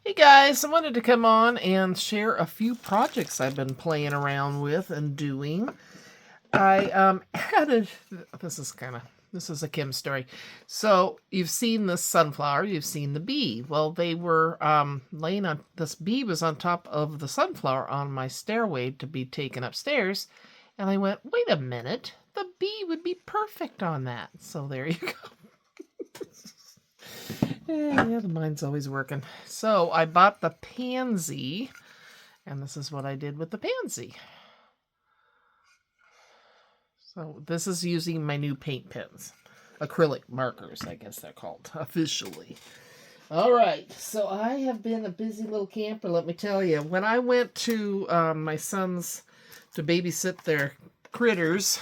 Hey guys, I wanted to come on and share a few projects I've been playing around with and doing. I added, this is a Kim story. So you've seen the sunflower, you've seen the bee. Well, they were laying on, this bee was on top of the sunflower on my stairway to be taken upstairs. And I went, wait a minute, the bee would be perfect on that. So there you go. Yeah, the mind's always working. So I bought the pansy, and this is what I did with the pansy. So this is using my new paint pens. Acrylic markers, I guess they're called, officially. All right, so I have been a busy little camper, let me tell you. When I went to my son's to babysit their critters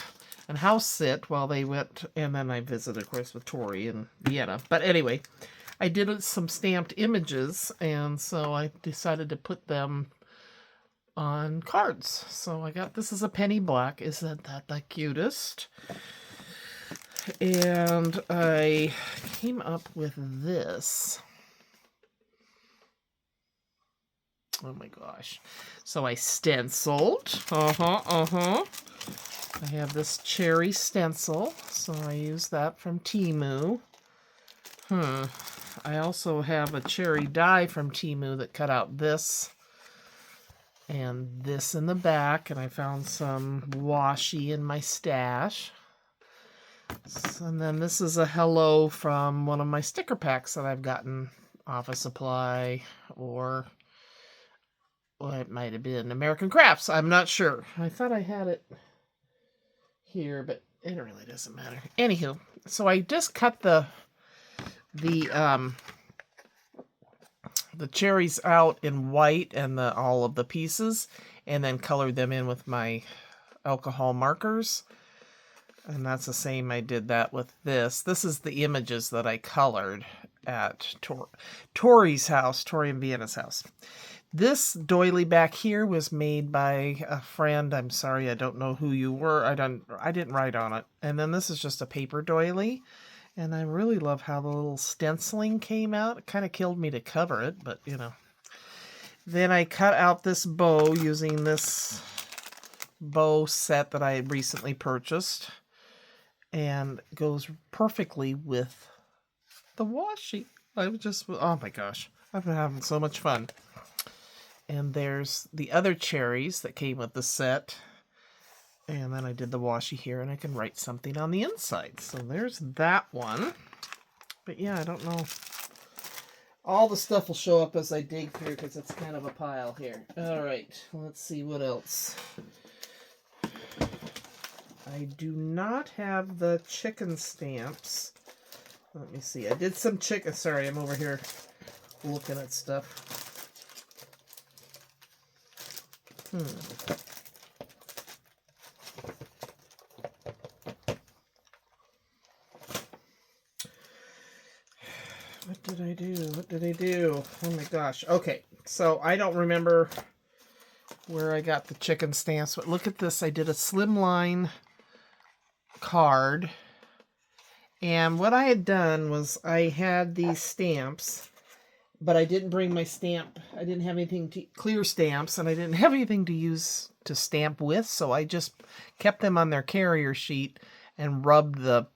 and house sit while they went, and then I visited, of course, with Tori in Vienna. But anyway, I did some stamped images, and so I decided to put them on cards. So I got, this is a penny black. Isn't that the cutest? And I came up with this. Oh my gosh. So I stenciled. I have this cherry stencil, so I use that from Temu. I also have a cherry die from Temu that cut out this and this in the back, and I found some washi in my stash. And then this is a hello from one of my sticker packs that I've gotten off a supply, or well, it might have been American Crafts. I'm not sure. I thought I had it here, but it really doesn't matter. Anywho, so I just cut the cherries out in white and all of the pieces, and then colored them in with my alcohol markers. And that's the same, I did that with this. This is the images that I colored at Tori's house, Tori and Vienna's house. This doily back here was made by a friend. I'm sorry, I don't know who you were. I didn't write on it. And then this is just a paper doily. And I really love how the little stenciling came out. It kind of killed me to cover it, but you know. Then I cut out this bow using this bow set that I had recently purchased. And it goes perfectly with the washi. I was just, oh my gosh. I've been having so much fun. And there's the other cherries that came with the set. And then I did the washi here, and I can write something on the inside. So there's that one. But yeah, I don't know. All the stuff will show up as I dig through, because it's kind of a pile here. All right, let's see what else. I do not have the chicken stamps. Let me see. I did some chicken. Sorry, I'm over here looking at stuff. What did I do? What did I do? Oh my gosh. Okay, so I don't remember where I got the chicken stamps, but look at this. I did a slimline card. And what I had done was I had these stamps, but I didn't bring my stamp. I didn't have anything to clear stamps, and I didn't have anything to use to stamp with, so I just kept them on their carrier sheet and rubbed the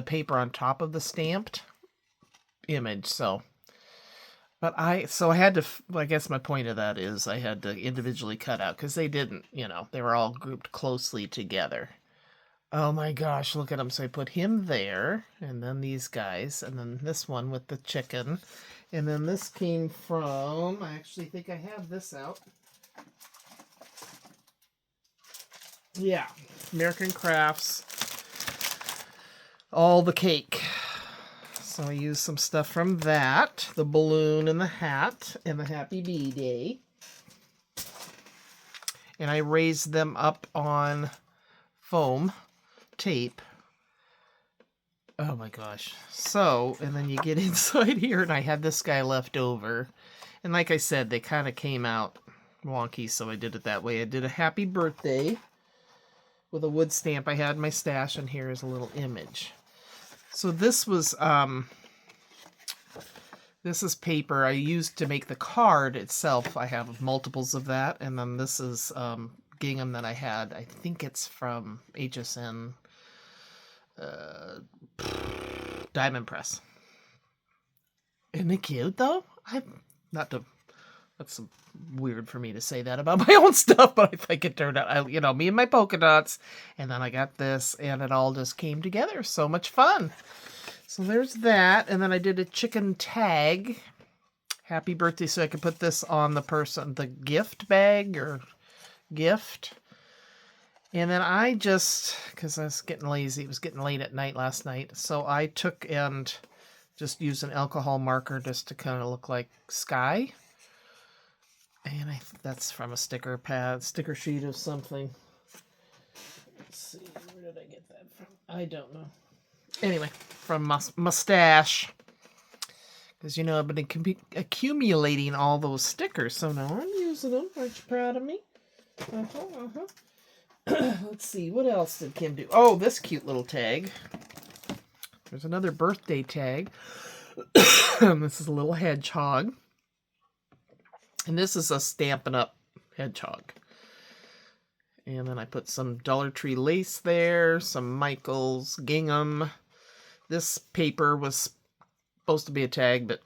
paper on top of the stamped image. So I had to, I guess my point of that is I had to individually cut out, because they didn't, they were all grouped closely together. Oh my gosh, look at him. So I put him there, and then these guys, and then this one with the chicken. And then this came from, I actually think I have this out. Yeah, American Crafts. All the cake. So I used some stuff from that. The balloon and the hat and the Happy Bee Day. And I raised them up on foam tape. Oh my gosh. So, and then you get inside here, and I had this guy left over. And like I said, they kind of came out wonky, so I did it that way. I did a happy birthday with a wood stamp I had in my stash, and here is a little image. So this was This is paper I used to make the card itself. I have multiples of that. And then this is gingham that I had. I think it's from HSN Diamond Press. Isn't it cute, though? That's weird for me to say that about my own stuff, but I think it turned out, me and my polka dots. And then I got this, and it all just came together. So much fun. So there's that, and then I did a chicken tag. Happy birthday, so I could put this on the gift bag or gift. And then I because I was getting lazy, it was getting late at night last night, so I took and just used an alcohol marker just to kind of look like sky. And that's from a sticker sheet of something. Let's see, where did I get that from? I don't know. Anyway, from Mustache. Because, I've been accumulating all those stickers, so now I'm using them. Aren't you proud of me? Let's see, what else did Kim do? Oh, this cute little tag. There's another birthday tag. This is a little hedgehog. And this is a Stampin' Up! Hedgehog. And then I put some Dollar Tree lace there, some Michael's gingham. This paper was supposed to be a tag, but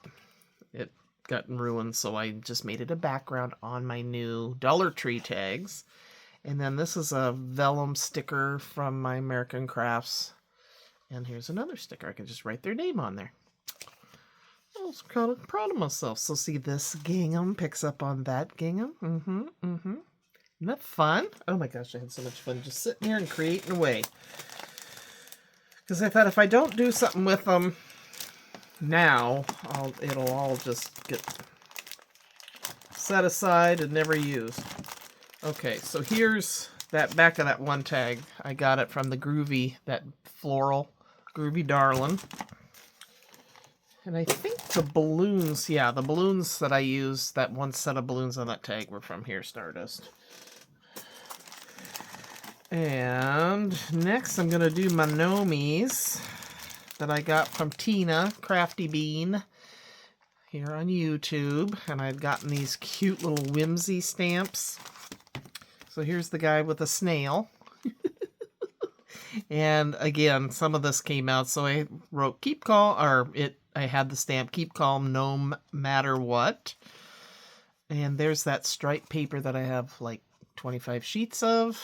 it got ruined, so I just made it a background on my new Dollar Tree tags. And then this is a vellum sticker from my American Crafts. And here's another sticker. I can just write their name on there. I was kind of proud of myself. So see, this gingham picks up on that gingham. Isn't that fun? Oh my gosh, I had so much fun just sitting here and creating away. Because I thought if I don't do something with them now, it'll all just get set aside and never used. Okay, so here's that back of that one tag. I got it from the that floral, Groovy Darlin'. And I think the balloons, the balloons that I used, that one set of balloons on that tag were from here, Stardust. And next I'm going to do my Gnomies that I got from Tina, Crafty Bean, here on YouTube. And I'd gotten these cute little whimsy stamps. So here's the guy with a snail. And again, some of this came out, so I wrote keep calm, I had the stamp keep calm no matter what. And there's that striped paper that I have like 25 sheets of.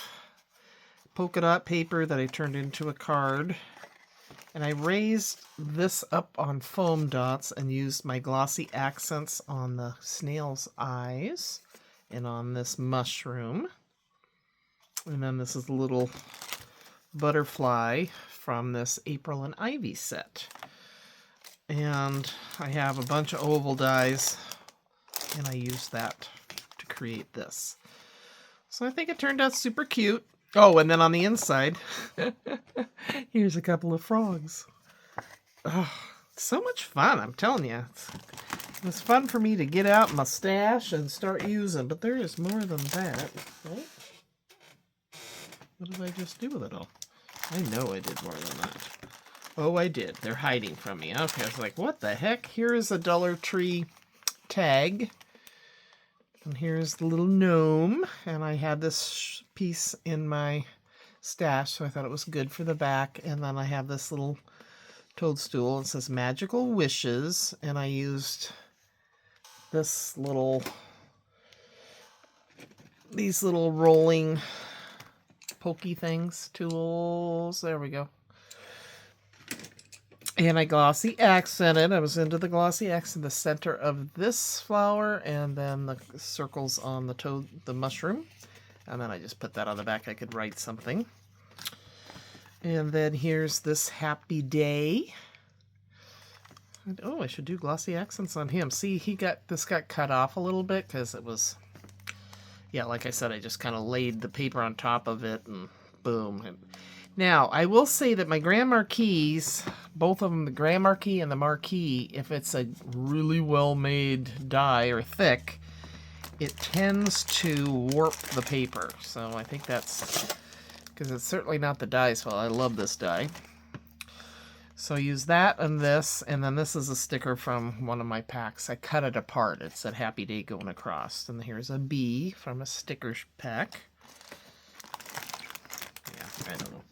Polka dot paper that I turned into a card. And I raised this up on foam dots and used my glossy accents on the snail's eyes and on this mushroom. And then this is a little butterfly from this April and Ivy set. And I have a bunch of oval dies, and I used that to create this. So I think it turned out super cute. Oh, and then on the inside, here's a couple of frogs. Oh, so much fun, I'm telling you. It was fun for me to get out my stash and start using, but there is more than that, right? What did I just do with it all? I know I did more than that. Oh, I did. They're hiding from me. Okay, I was like, what the heck? Here is a Dollar Tree tag. And here's the little gnome. And I had this piece in my stash, so I thought it was good for the back. And then I have this little toadstool. It says Magical Wishes. And I used these little rolling pokey things, tools. There we go. And I glossy accented. I was into the glossy accent, the center of this flower, and then the circles on the mushroom. And then I just put that on the back. I could write something. And then here's this happy day. And, oh, I should do glossy accents on him. See, this got cut off a little bit because it was, like I said, I just kind of laid the paper on top of it and boom. Now, I will say that my Grand Marquis, both of them, the Grand Marquis and the Marquis, if it's a really well-made die or thick, it tends to warp the paper. So I think that's, because it's certainly not the die's fault. I love this die. So I use that and this, and then this is a sticker from one of my packs. I cut it apart. It said Happy Day going across. And here's a bee from a sticker pack. Yeah, I don't know.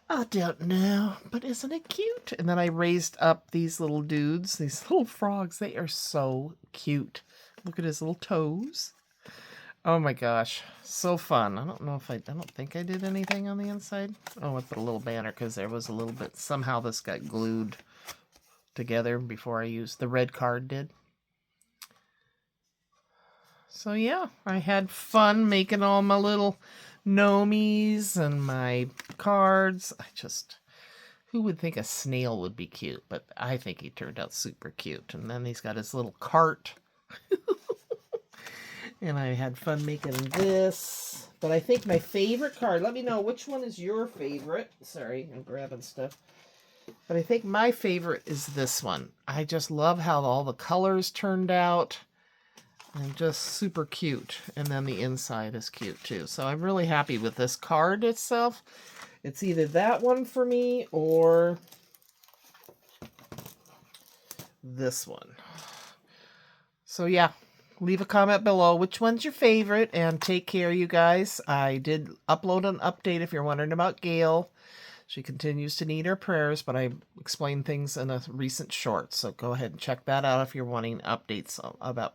I don't know, but isn't it cute? And then I raised up these little dudes, these little frogs. They are so cute. Look at his little toes. Oh my gosh, so fun. I don't think I did anything on the inside. Oh, with the little banner, because there was a little bit, somehow this got glued together before I used, the red card did. So yeah, I had fun making all my little gnomies and my cards. Who would think a snail would be cute? But I think he turned out super cute. And then he's got his little cart. And I had fun making this. But I think my favorite card, let me know which one is your favorite. Sorry, I'm grabbing stuff. But I think my favorite is this one. I just love how all the colors turned out. And just super cute. And then the inside is cute too. So I'm really happy with this card itself. It's either that one for me or this one. So yeah. Leave a comment below which one's your favorite, and take care, you guys. I did upload an update if you're wondering about Gail. She continues to need our prayers, but I explained things in a recent short, so go ahead and check that out if you're wanting updates about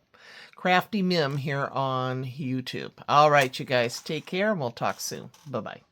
Crafty Mim here on YouTube. All right, you guys, take care, and we'll talk soon. Bye-bye.